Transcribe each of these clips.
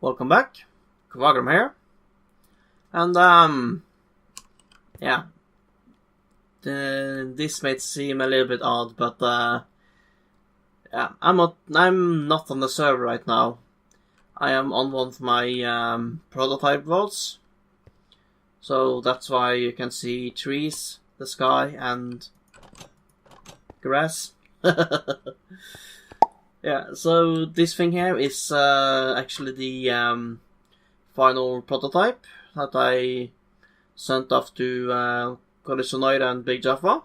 Welcome back, Kvagram here, and yeah, this may seem a little bit odd, but yeah, I'm not on the server right now. I am on one of my prototype votes, so that's why you can see trees, the sky, and grass. Yeah, so this thing here is actually the final prototype that I sent off to s01e and Big Jaffa.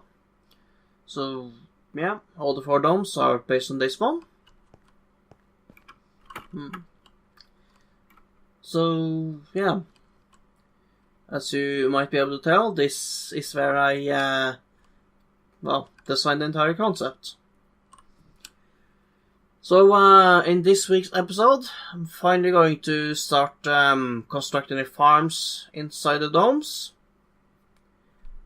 So yeah, all the 4 domes are based on this one. So yeah, as you might be able to tell, this is where I designed the entire concept. So in this week's episode, I'm finally going to start constructing the farms inside the domes.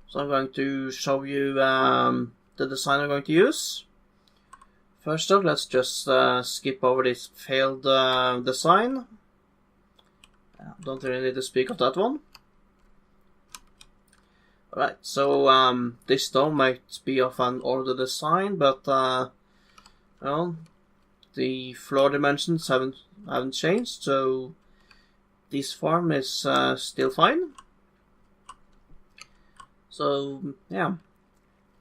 So I'm going to show you the design I'm going to use. First off, let's just skip over this failed design. Don't really need to speak of that one. Alright, so this dome might be of an older design, but well, the floor dimensions haven't changed, so this farm is still fine. So yeah,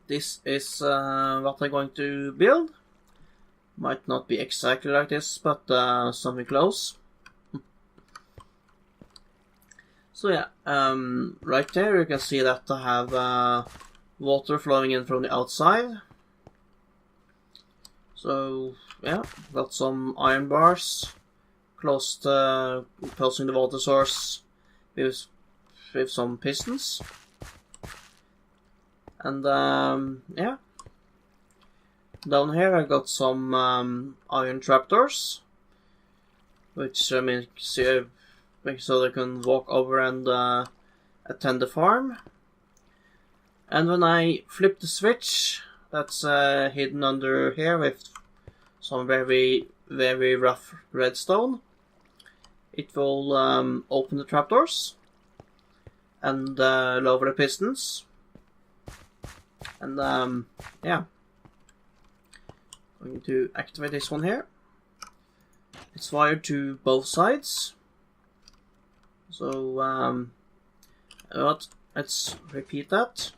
this is what I'm going to build. Might not be exactly like this, but something close. So yeah, right there you can see that I have water flowing in from the outside. So yeah, got some iron bars closing the water source with some pistons. And yeah, down here I got some iron trapdoors, which so they can walk over and attend the farm. And when I flip the switch, that's hidden under here with some very, very rough redstone, it will open the trapdoors and lower the pistons. And yeah, I'm going to activate this one here. It's wired to both sides. So let's repeat that.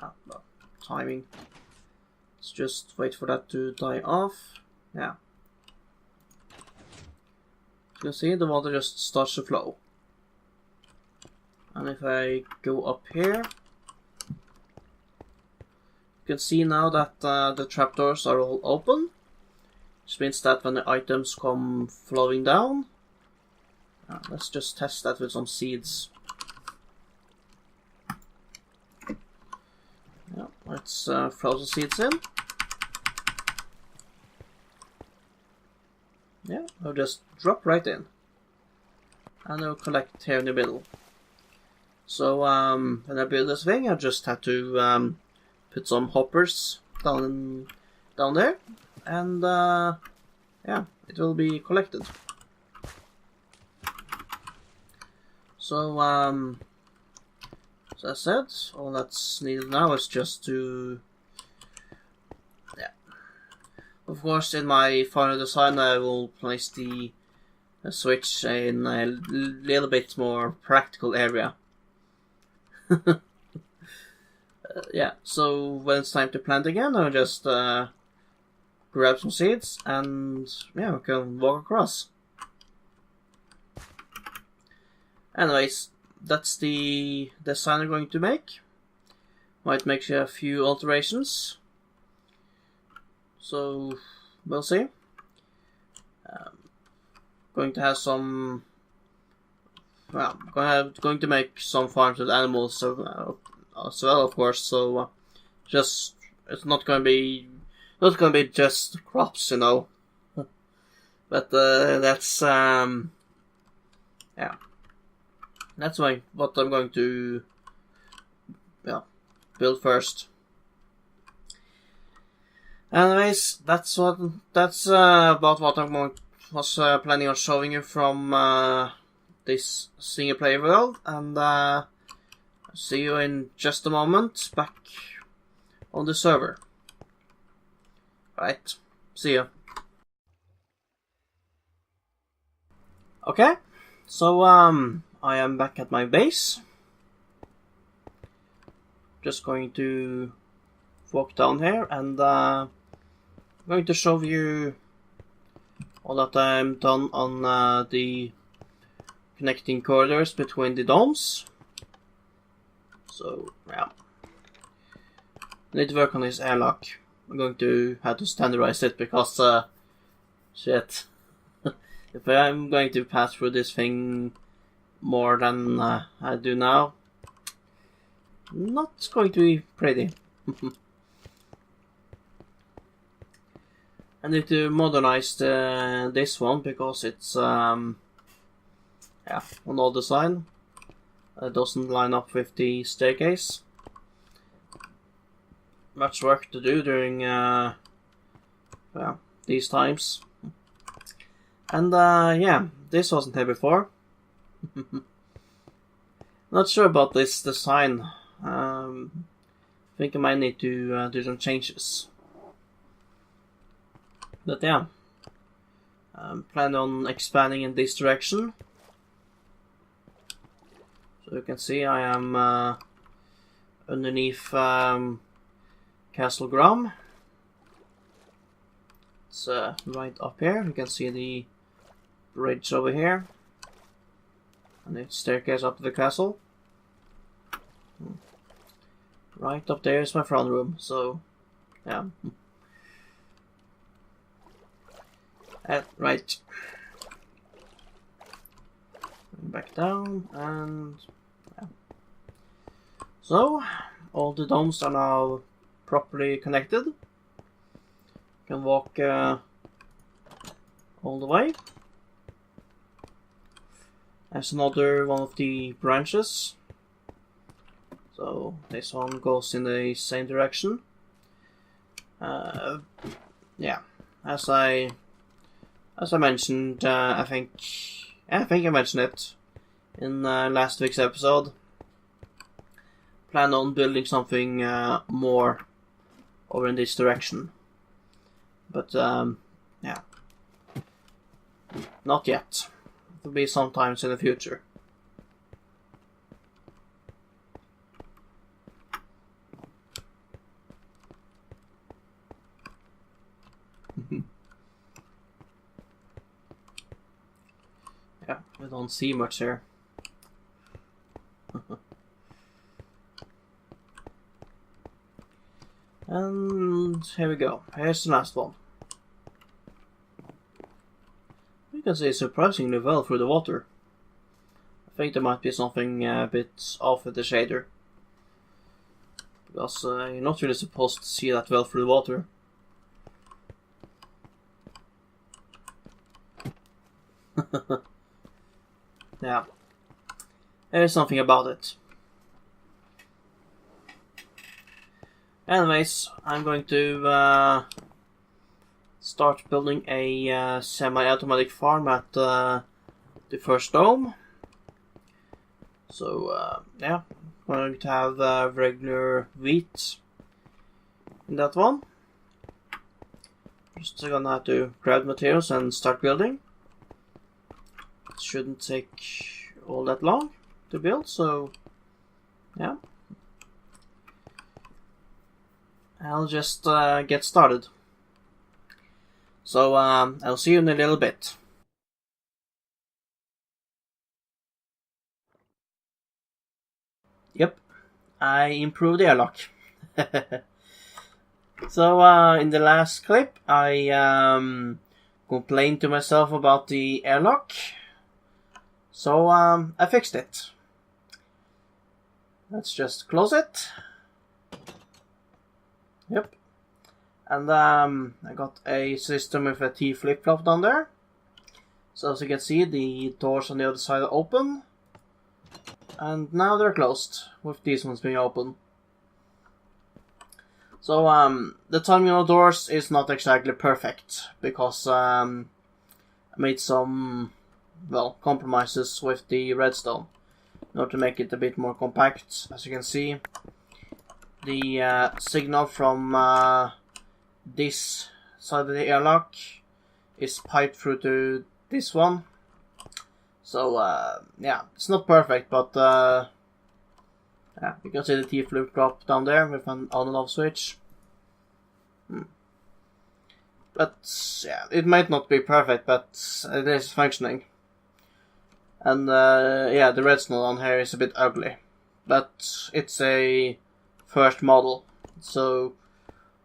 No, timing. Let's just wait for that to die off. Yeah. You can see the water just starts to flow. And if I go up here, you can see now that the trapdoors are all open, which means that when the items come flowing down, let's just test that with some seeds. Yeah, let's throw the seeds in. Yeah, they'll just drop right in, and they'll collect here in the middle. So when I build this thing, I just have to put some hoppers down there, and yeah, it will be collected. So as I said, all that's needed now is just to, yeah. Of course, in my final design, I will place the switch in a little bit more practical area. Yeah, so when it's time to plant again, I'll just grab some seeds and yeah, we can walk across. Anyways, that's the design I'm going to make. Might make a few alterations. So we'll see. Going to have some. Well, going to make some farms with animals as well, of course. So just it's not going to be just crops, you know. But that's yeah. That's what I'm going to build first. Anyways, that's about what I'm was planning on showing you from this single player world, and see you in just a moment back on the server. Right, see you. Okay, so I am back at my base. Just going to walk down here, and I'm going to show you all that I'm done on the connecting corridors between the domes. So yeah, I need to work on this airlock. I'm going to have to standardize it because shit. If I'm going to pass through this thing more than I do now, not going to be pretty. I need to modernize this one because it's an old design. It doesn't line up with the staircase. Much work to do during these times. And yeah, this wasn't here before. Not sure about this design. I think I might need to do some changes. But yeah, I'm planning on expanding in this direction. So you can see I am underneath Castle Gram. It's right up here. You can see the bridge over here, and the staircase up to the castle. Right up there is my front room, so yeah. Right. Back down, and yeah. So all the domes are now properly connected. You can walk all the way. There's another one of the branches. So this one goes in the same direction. Yeah, as I mentioned, I think I mentioned it in last week's episode. Plan on building something more over in this direction, but yeah, not yet. It'll be sometimes in the future. Yeah, we don't see much here. And here we go. Here's the last one. You can see surprisingly well through the water. I think there might be something a bit off with the shader, because you're not really supposed to see that well through the water. Yeah, there's something about it. Anyways, I'm going to start building a semi-automatic farm at the first dome. So yeah, I'm going to have regular wheat in that one. Just gonna have to grab materials and start building. It shouldn't take all that long to build, so yeah. I'll just get started. So I'll see you in a little bit. Yep, I improved the airlock. So in the last clip, I complained to myself about the airlock. So I fixed it. Let's just close it. Yep. And I got a system with a T flip-flop down there. So as you can see, the doors on the other side are open. And now they're closed, with these ones being open. So the timing of the doors is not exactly perfect, because made some, well, compromises with the redstone in order to make it a bit more compact. As you can see, the signal from this side of the airlock is piped through to this one. So yeah, it's not perfect, but yeah, you can see the T-flip drop down there with an on and off switch. But yeah, it might not be perfect, but it is functioning. And yeah, the redstone on here is a bit ugly, but it's a first model, so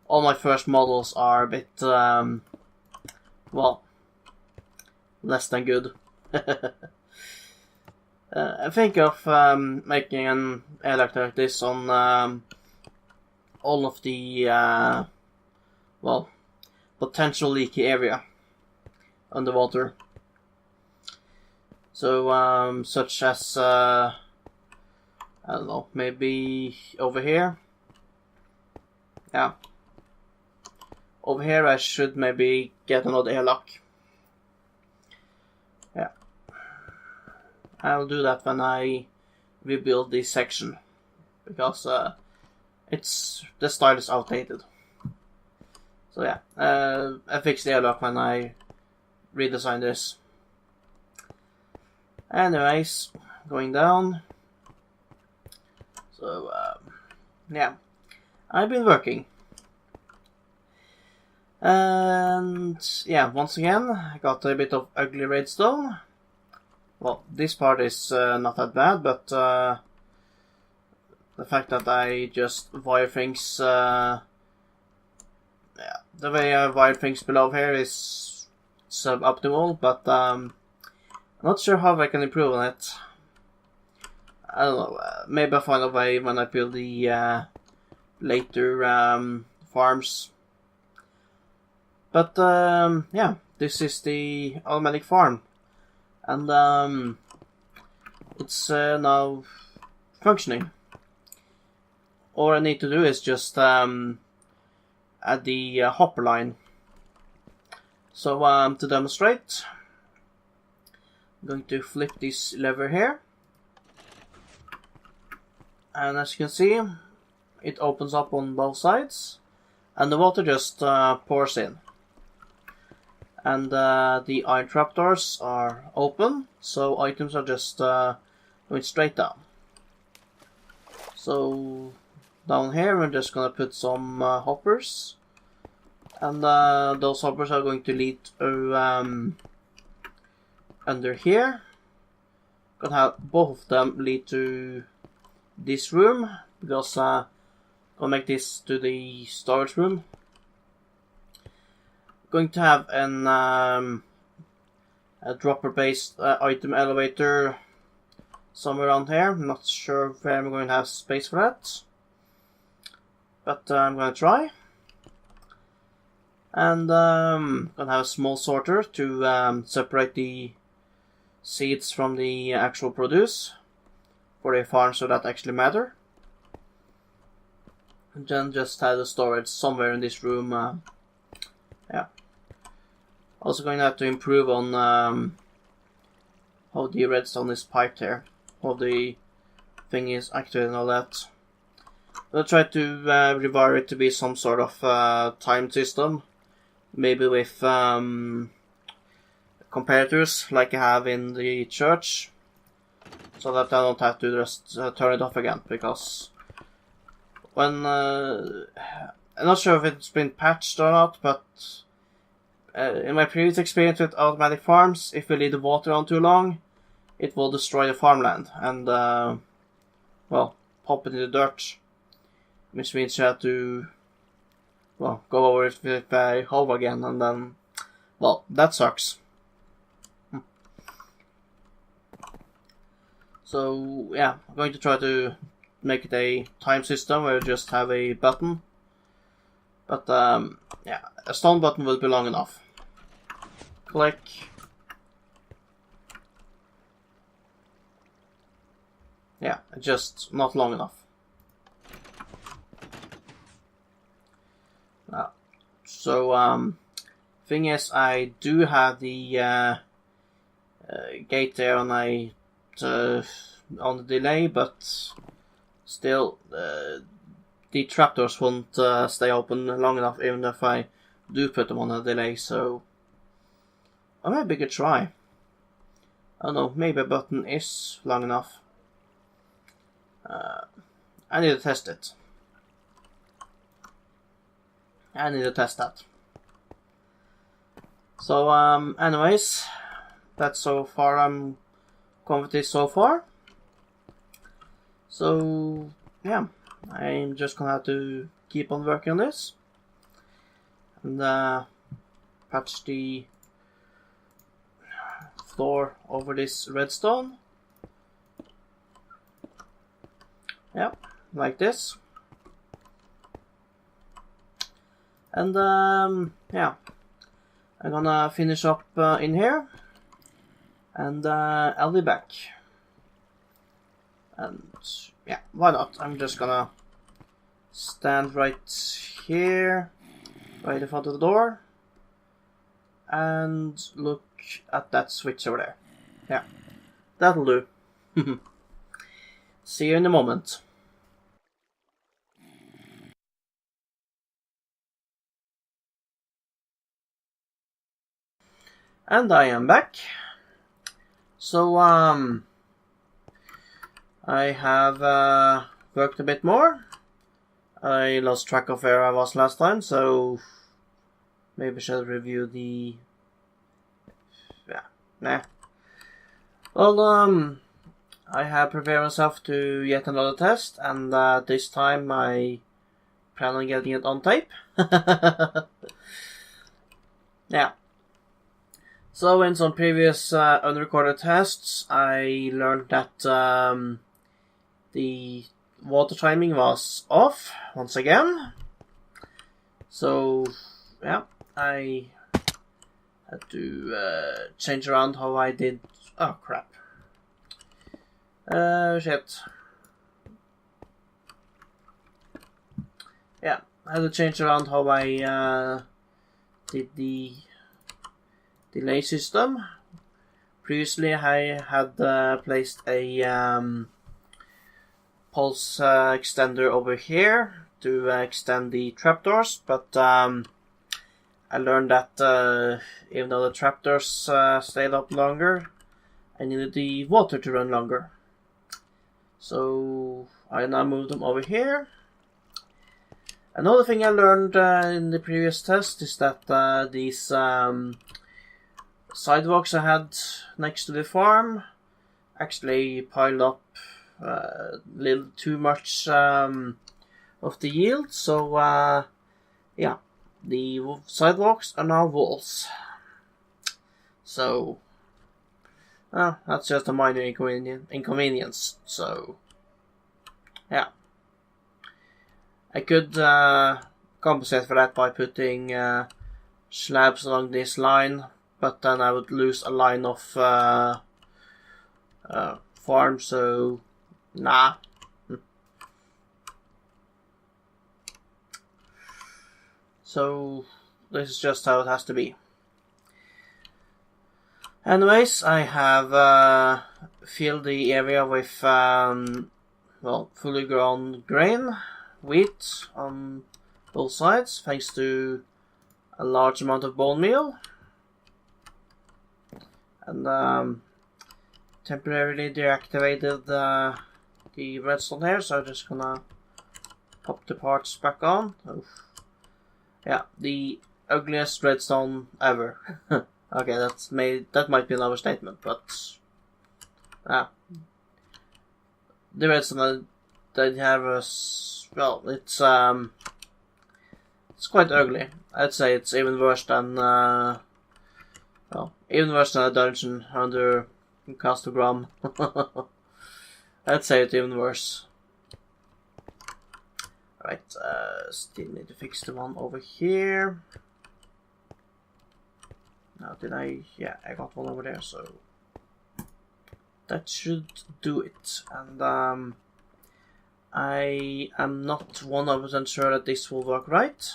all my first models are a bit well, less than good. I think of making an airlock like this on all of the well, potential leaky area underwater. So such as I don't know, maybe over here. Yeah, over here I should maybe get another airlock. Yeah, I'll do that when I rebuild this section, because the style is outdated. So yeah, I fixed the airlock when I redesigned this. Anyways, going down. So yeah, I've been working. And yeah, once again, I got a bit of ugly redstone. Well, this part is not that bad, but the fact that I just wire things, yeah, the way I wire things below here is suboptimal, but I'm not sure how I can improve on it. I don't know, maybe I'll find a way when I build the later farms. But yeah, this is the automatic farm, and it's now functioning. All I need to do is just add the hopper line. So to demonstrate, I'm going to flip this lever here, and as you can see, it opens up on both sides, and the water just pours in. And the iron trapdoors are open, so items are just going straight down. So down here we're just gonna put some hoppers, and those hoppers are going to lead to under here. Gonna have both of them lead to this room, because gonna make this to the storage room. Going to have an a dropper-based item elevator somewhere around here. I'm not sure where I'm going to have space for that, but I'm going to try. And gonna have a small sorter to separate the seeds from the actual produce for the farms so that actually matter. And then just have the storage somewhere in this room. Yeah. Also going to have to improve on how the redstone is piped here, how the thing is activated and all that. I'll try to rewire it to be some sort of time system, maybe with comparators like I have in the church, so that I don't have to just turn it off again, because when I'm not sure if it's been patched or not, but in my previous experience with automatic farms, if you leave the water on too long, it will destroy the farmland and, well, pop it in the dirt, which means you have to, well, go over it with a hoe again, and then, well, that sucks. So, yeah, I'm going to try to make it a time system where you just have a button, but, yeah, a stone button will be long enough. Click. Yeah, just not long enough. So Thing is, I do have the gate there on the delay, but still the trapdoors won't stay open long enough even if I do put them on a delay, so or maybe I could try. I don't know, maybe a button is long enough. I need to test it. I need to test that. So, anyways, that's so far I'm confident so far. So, yeah, I'm just gonna have to keep on working on this and patch the floor over this redstone. Yeah, like this. And yeah, I'm gonna finish up in here, and I'll be back. And yeah, why not? I'm just gonna stand right here, right in front of the door, and look at that switch over there. Yeah, that'll do. See you in a moment. And I am back. So, I have worked a bit more. I lost track of where I was last time, so maybe I should review the... yeah, nah. Well, I have prepared myself to yet another test, and this time I plan on getting it on tape. Yeah. So in some previous unrecorded tests, I learned that the water timing was off once again. So yeah, I had to change around how I did. Oh crap! Shit. Yeah, I had to change around how I did the delay system. Previously, I had placed a pulse extender over here to extend the trapdoors, but I learned that even though the trapdoors stayed up longer, I needed the water to run longer. So I now moved them over here. Another thing I learned in the previous test is that these sidewalks I had next to the farm actually piled up a little too much of the yield, so yeah, the sidewalks are now walls. So that's just a minor inconvenience. So yeah, I could compensate for that by putting slabs along this line, but then I would lose a line of farm, so nah. So this is just how it has to be. Anyways, I have filled the area with well, fully grown grain, wheat on both sides, thanks to a large amount of bone meal. And temporarily deactivated the redstone here, so I'm just gonna pop the parts back on. Oof. Yeah, the ugliest redstone ever. Okay, that might be an overstatement, but the redstone that have a well, it's quite ugly. I'd say it's even worse than even worse than a dungeon under Castle. I'd say it's even worse. Right, still need to fix the one over here. Now did I? Yeah, I got one over there, so that should do it. And I am not 100% sure that this will work right.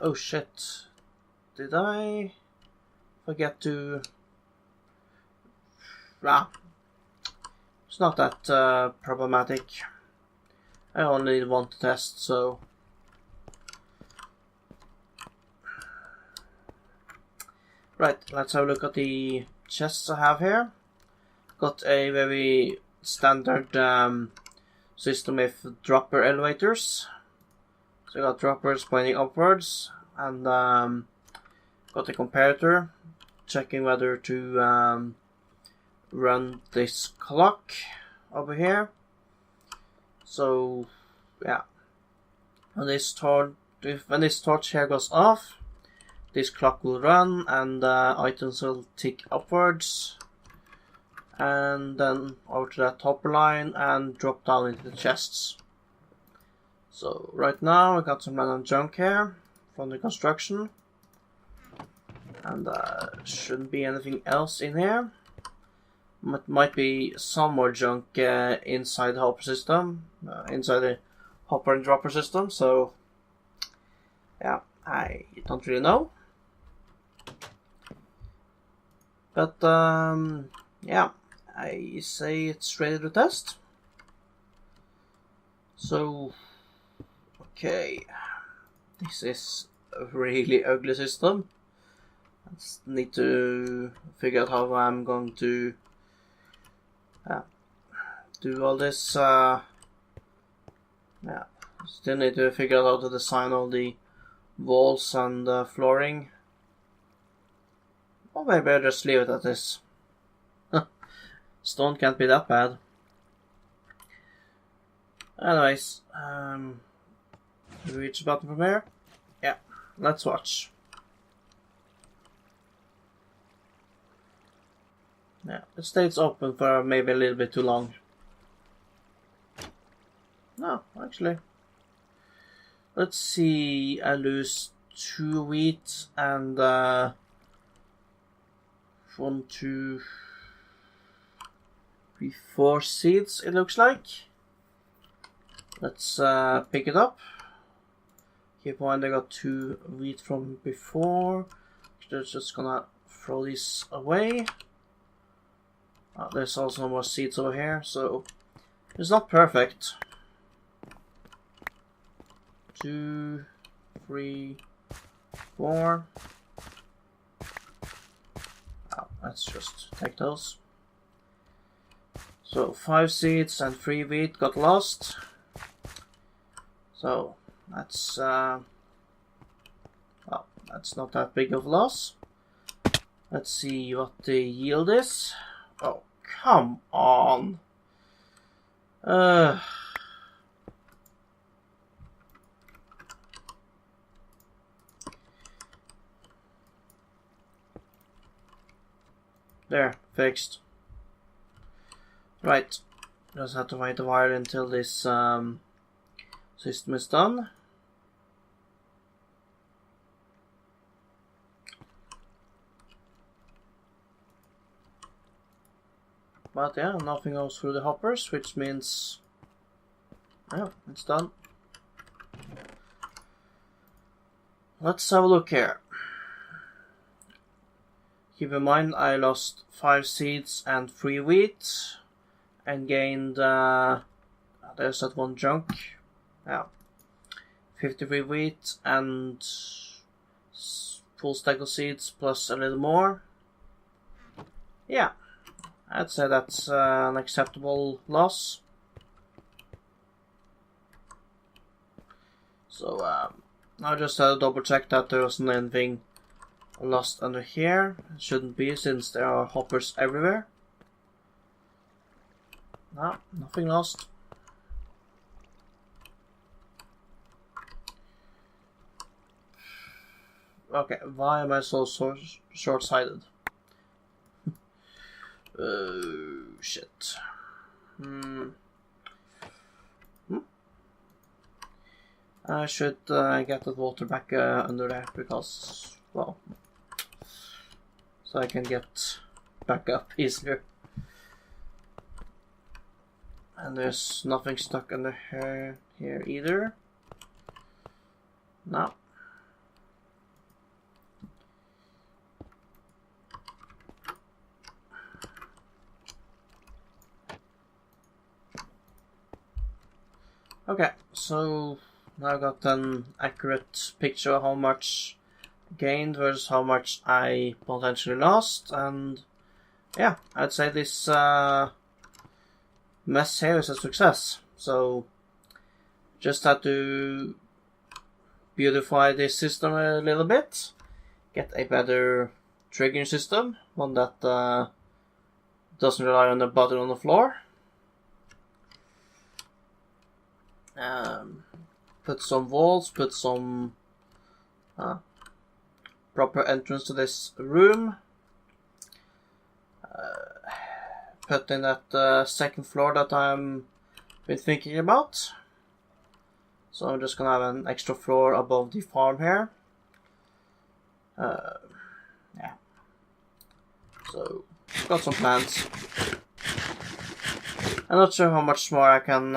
Oh shit. Did I forget to... Ah, it's not that problematic. I only need one to test, so... Right, let's have a look at the chests I have here. Got a very standard system with dropper elevators. So I got droppers pointing upwards, and got a comparator checking whether to run this clock over here. So yeah, when this torch here goes off, this clock will run and items will tick upwards and then over to that hopper line and drop down into the chests. So right now I got some random junk here from the construction, and shouldn't be anything else in here. Might be some more junk inside the hopper system, inside the hopper and dropper system, so yeah, I don't really know. But yeah, I say it's ready to test. So, okay, this is a really ugly system. I just need to figure out how I'm going to do all this. Yeah, still need to figure out how to design all the walls and flooring. Or maybe I'll just leave it at this. Stone can't be that bad. Anyways, we reach the button from here? Yeah, let's watch. Yeah, it stays open for maybe a little bit too long. No, actually. Let's see, I lose 2 wheat and 1, 2, 3, 4 seeds, it looks like. Let's pick it up. Keep in mind I got 2 wheat from before. Just gonna throw these away. There's also more seeds over here, so it's not perfect. 2, 3, 4. Let's just take those. So 5 seeds and 3 wheat got lost. So that's well, that's not that big of a loss. Let's see what the yield is. Oh, come on. There, fixed. Right, just have to wait a while until this system is done. But yeah, nothing goes through the hoppers, which means, yeah, it's done. Let's have a look here. Keep in mind I lost 5 seeds and 3 wheat and gained, there's that one junk, yeah, 53 wheat and full stack of seeds plus a little more. Yeah, I'd say that's an acceptable loss. So I'll just double check that there wasn't anything lost under here. It shouldn't be, since there are hoppers everywhere. No, nothing lost. Okay, why am I so short-sighted? Oh, shit. I should get that water back under there, because, well, so I can get back up easier. And there's nothing stuck under here either. No. Okay, so now I got an accurate picture of how much gained versus how much I potentially lost, and yeah, I'd say this mess here is a success. So just had to beautify this system a little bit, get a better triggering system, one that doesn't rely on the button on the floor. Put some walls, put some proper entrance to this room. Put in that second floor that I'm been thinking about. So I'm just gonna have an extra floor above the farm here. Yeah. So got some plans. I'm not sure how much more I can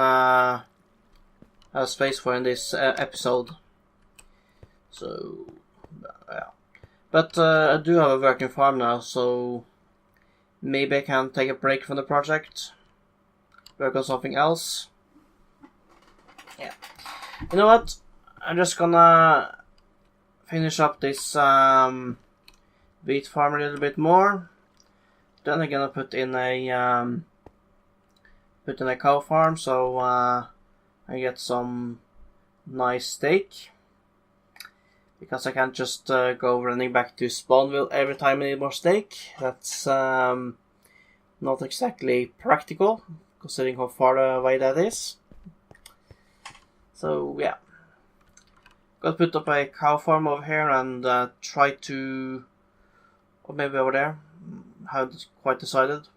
have space for in this episode. So yeah. But I do have a working farm now, so maybe I can take a break from the project, work on something else. Yeah. You know what? I'm just gonna finish up this wheat farm a little bit more. Then I'm gonna put in a cow farm, so I get some nice steak. Because I can't just go running back to Spawnville every time I need more steak. That's not exactly practical, considering how far away that is. So yeah, got to put up a cow farm over here and try to, or maybe over there, haven't quite decided.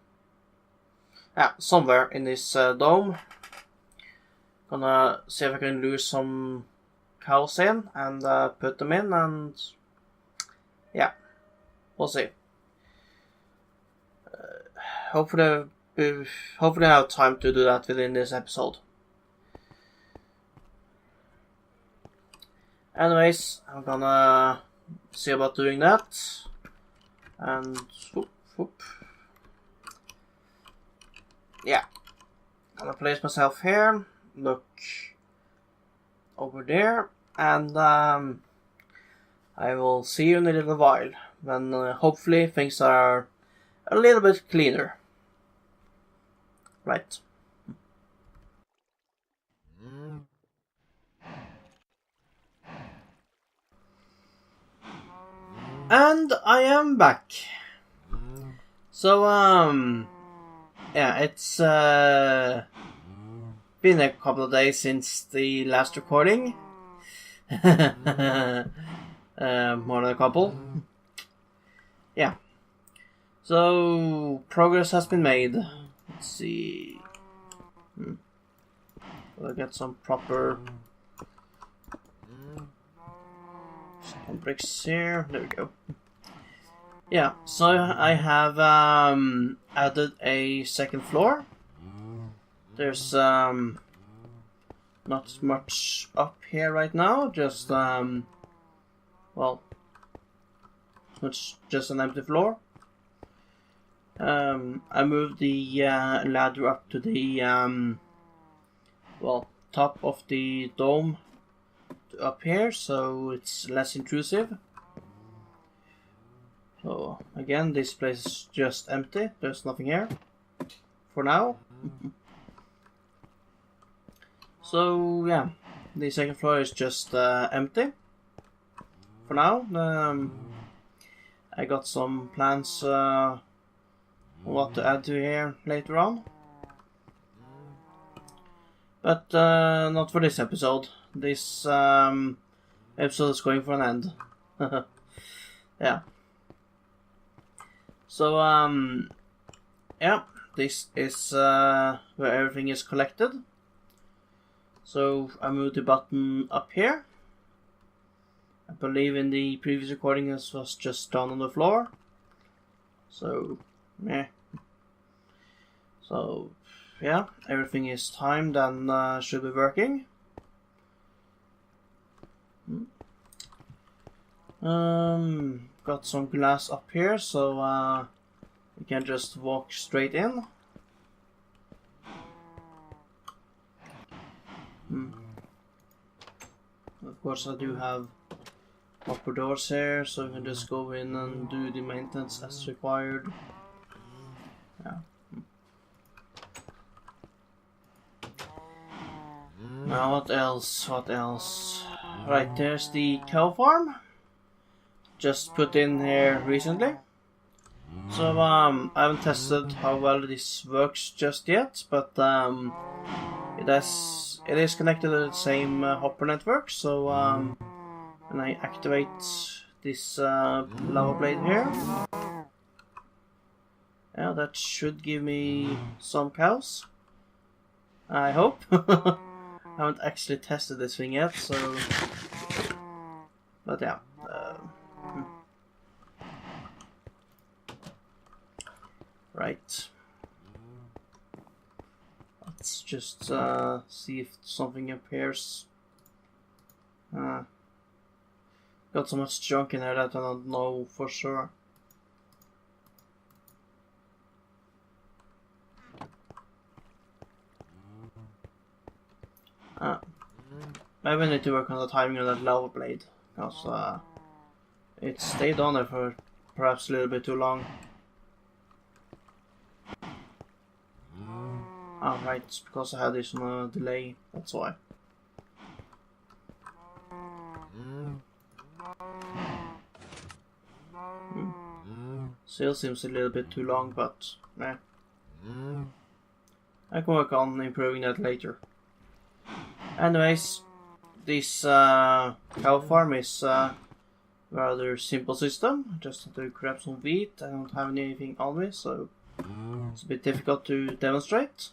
Yeah, somewhere in this dome. Gonna see if I can lure some cows in and put them in, and yeah, we'll see. Hopefully I have time to do that within this episode. Anyways, I'm gonna see about doing that, and whoop, whoop. Yeah, gonna place myself here, look over there, and I will see you in a little while when hopefully things are a little bit cleaner. Right. And I am back. So yeah, it's been a couple of days since the last recording. More than a couple. Yeah. So progress has been made. Let's see. We'll get some proper stone bricks here. There we go. Yeah, so I have added a second floor. There's not much up here right now, just well, it's just an empty floor. I moved the ladder up to the well, top of the dome up here, so it's less intrusive. So again, this place is just empty. There's nothing here for now. So yeah, the second floor is just empty for now. I got some plans what to add to here later on, but not for this episode. This episode is going for an end. Yeah. So yeah, this is where everything is collected. So I moved the button up here. I believe in the previous recording this was just down on the floor. So yeah. So yeah, everything is timed and should be working. Got some glass up here, so we can just walk straight in. Of course, I do have upper doors here, so I can just go in and do the maintenance as required. Yeah. Now what else? What else? Right, there's the cow farm. Just put in here recently. So I haven't tested how well this works just yet, but it is connected to the same hopper network. So when I activate this lava blade here, yeah, that should give me some cows. I hope. I haven't actually tested this thing yet, so. But yeah. Right. Let's just see if something appears. Got so much junk in there that I don't know for sure. Maybe I need to work on the timing of that lava blade, because it stayed on there for perhaps a little bit too long. Oh, right, it's because I had this on a delay, that's why. Still seems a little bit too long, but eh. I can work on improving that later. Anyways, this cow farm is a rather simple system. Just have to grab some wheat. I don't have anything on me, so it's a bit difficult to demonstrate.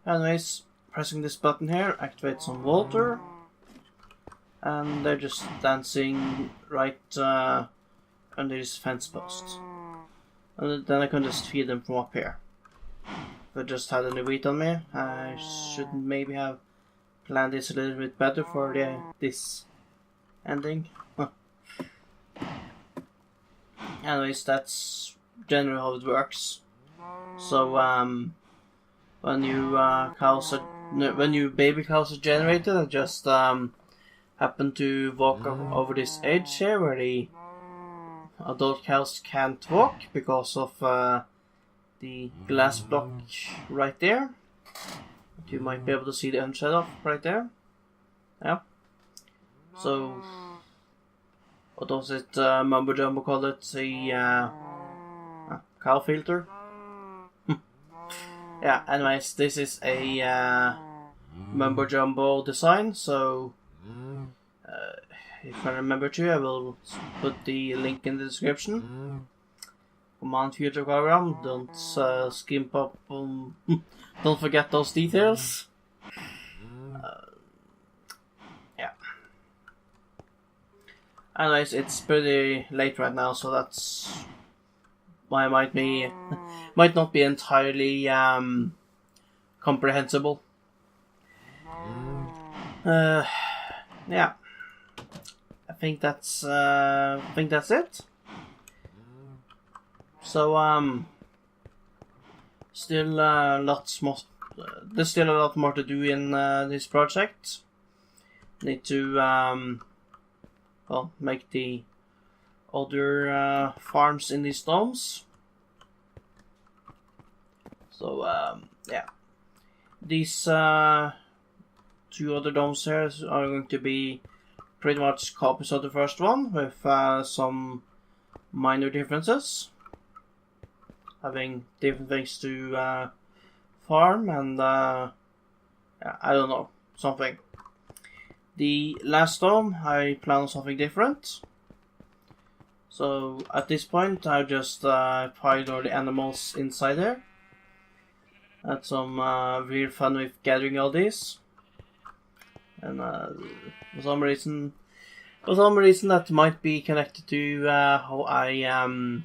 Anyways, pressing this button here activates some water, and they're just dancing right under this fence post. And then I can just feed them from up here. If I just had any wheat on me, I should maybe have planned this a little bit better for this ending. Anyways, that's generally how it works. So when you baby cows are generated, I just happen to walk over this edge here where the adult cows can't walk because of the glass block right there. You might be able to see the underside of right there. Yeah. So, what does it mumbo jumbo call it? A cow filter. Yeah. Anyways, this is a mumbo jumbo design. So, if I remember to, I will put the link in the description. Command future program. Don't skimp up on. Don't forget those details. Yeah. Anyways, it's pretty late right now, so that's why might not be entirely comprehensible. Yeah. I think that's it. So still lots more. There's still a lot more to do in this project. Need to well, make the other farms in these domes. So yeah, these two other domes here are going to be pretty much copies of the first one with some minor differences. Having different things to farm and I don't know, something. The last dome, I plan on something different. So at this point, I just piled all the animals inside there. Had some real fun with gathering all these. And for some reason that might be connected to how I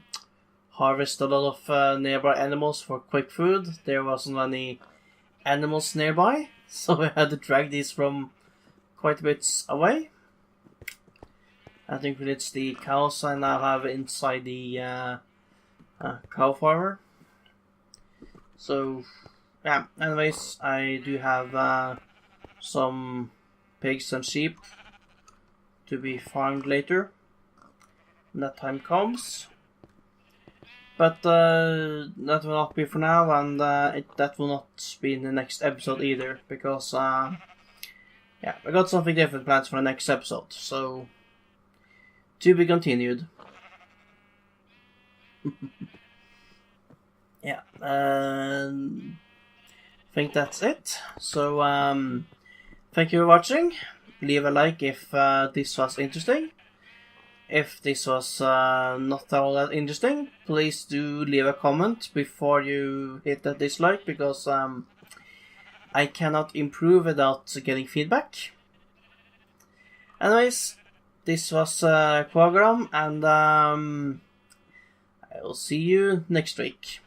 harvest a lot of nearby animals for quick food. There wasn't any animals nearby, so I had to drag these from quite a bit away. I think it's the cows I now have inside the cow farmer. So yeah, anyways, I do have some pigs and sheep to be farmed later when that time comes. But that will not be for now, and that will not be in the next episode either, because yeah, I got something different planned for the next episode, so to be continued. Yeah, I think that's it. So thank you for watching. Leave a like if this was interesting. If this was not all that interesting, please do leave a comment before you hit that dislike, because I cannot improve without getting feedback. Anyways, this was Quagram, and I will see you next week.